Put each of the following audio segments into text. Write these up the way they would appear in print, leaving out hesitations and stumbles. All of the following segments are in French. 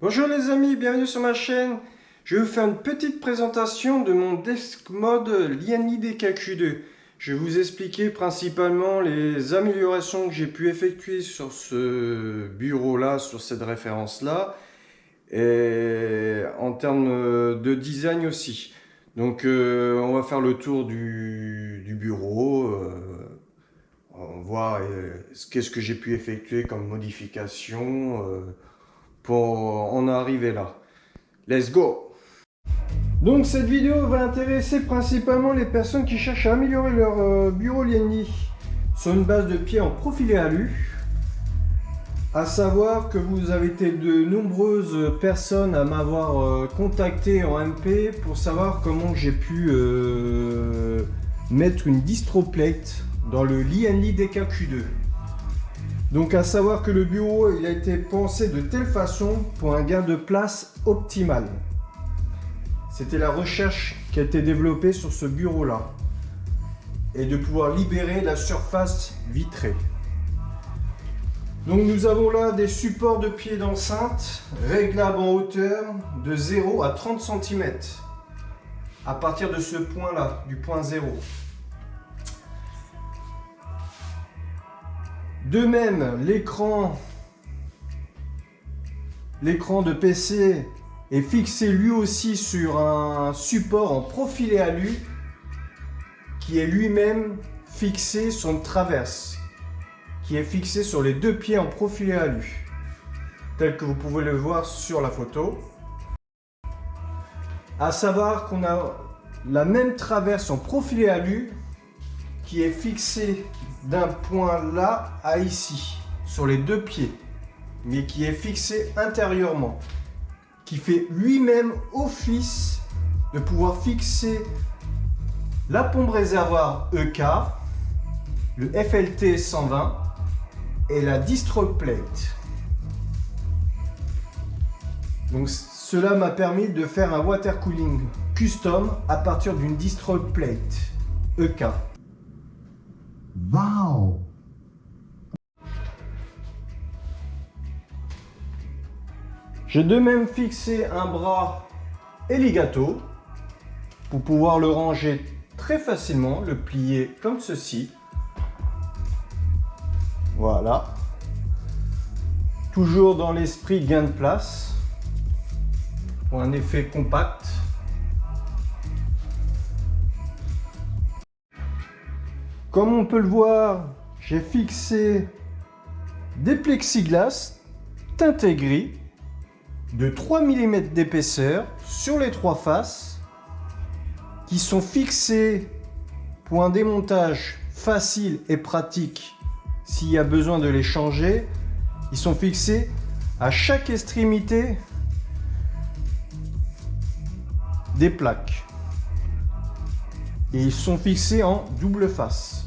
Bonjour les amis, bienvenue sur ma chaîne. Je vais vous faire une petite présentation de mon Desk Mode Lianli DKQ2. Je vais vous expliquer principalement les améliorations que j'ai pu effectuer sur ce bureau-là, sur cette référence-là, et en termes de design aussi. Donc on va faire le tour du bureau, on va voir qu'est-ce que j'ai pu effectuer comme modification pour en arriver là. Let's go! Donc cette vidéo va intéresser principalement les personnes qui cherchent à améliorer leur bureau Lianli sur une base de pied en profilé alu. À savoir que vous avez été de nombreuses personnes à m'avoir contacté en MP pour savoir comment j'ai pu mettre une distroplate dans le Lianli DKQ2. Donc à savoir que le bureau il a été pensé de telle façon pour un gain de place optimal. C'était la recherche qui a été développée sur ce bureau-là. Et de pouvoir libérer la surface vitrée. Donc nous avons là des supports de pied d'enceinte réglables en hauteur de 0 à 30 cm. À partir de ce point-là, du point 0. De même, l'écran de PC est fixé lui aussi sur un support en profilé alu qui est lui-même fixé sur une traverse, qui est fixé sur les deux pieds en profilé alu, tel que vous pouvez le voir sur la photo. À savoir qu'on a la même traverse en profilé alu qui est fixée d'un point là à ici, sur les deux pieds, mais qui est fixé intérieurement, qui fait lui-même office de pouvoir fixer la pompe réservoir EK, le FLT 120 et la distroplate. Donc cela m'a permis de faire un water cooling custom à partir d'une distroplate EK. Wow! J'ai de même fixé un bras Eligato pour pouvoir le ranger très facilement, le plier comme ceci. Voilà. Toujours dans l'esprit gain de place pour un effet compact. Comme on peut le voir, j'ai fixé des plexiglas teintés gris de 3 mm d'épaisseur sur les trois faces qui sont fixés pour un démontage facile et pratique s'il y a besoin de les changer. Ils sont fixés à chaque extrémité des plaques et ils sont fixés en double face.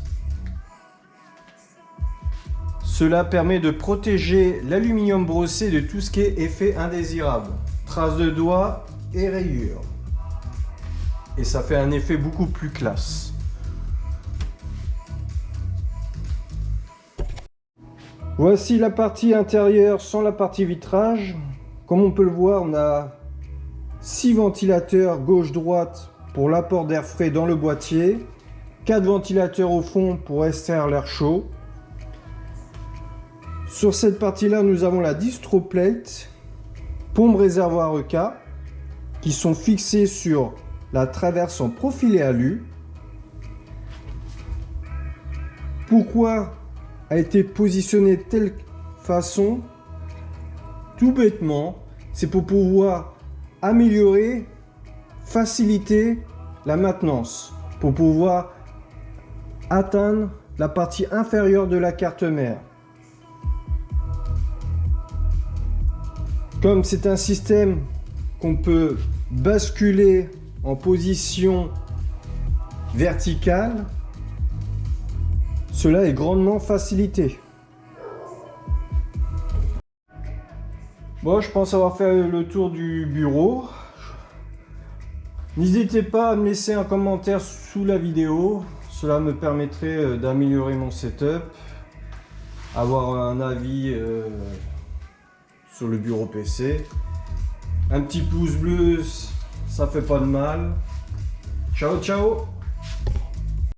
Cela permet de protéger l'aluminium brossé de tout ce qui est effet indésirable, traces de doigts et rayures. Et ça fait un effet beaucoup plus classe. Voici la partie intérieure sans la partie vitrage. Comme on peut le voir, on a 6 ventilateurs gauche-droite pour l'apport d'air frais dans le boîtier, 4 ventilateurs au fond pour extraire l'air chaud. Sur cette partie-là, nous avons la distroplate, pompe réservoir EK, qui sont fixées sur la traverse en profilé alu. Pourquoi a été positionné de telle façon? Tout bêtement, c'est pour pouvoir améliorer, faciliter la maintenance, pour pouvoir atteindre la partie inférieure de la carte mère. Comme c'est un système qu'on peut basculer en position verticale, cela est grandement facilité. Bon, je pense avoir fait le tour du bureau. N'hésitez pas à me laisser un commentaire sous la vidéo. Cela me permettrait d'améliorer mon setup, avoir un avis sur le bureau PC. Un petit pouce bleu, ça fait pas de mal. Ciao, ciao!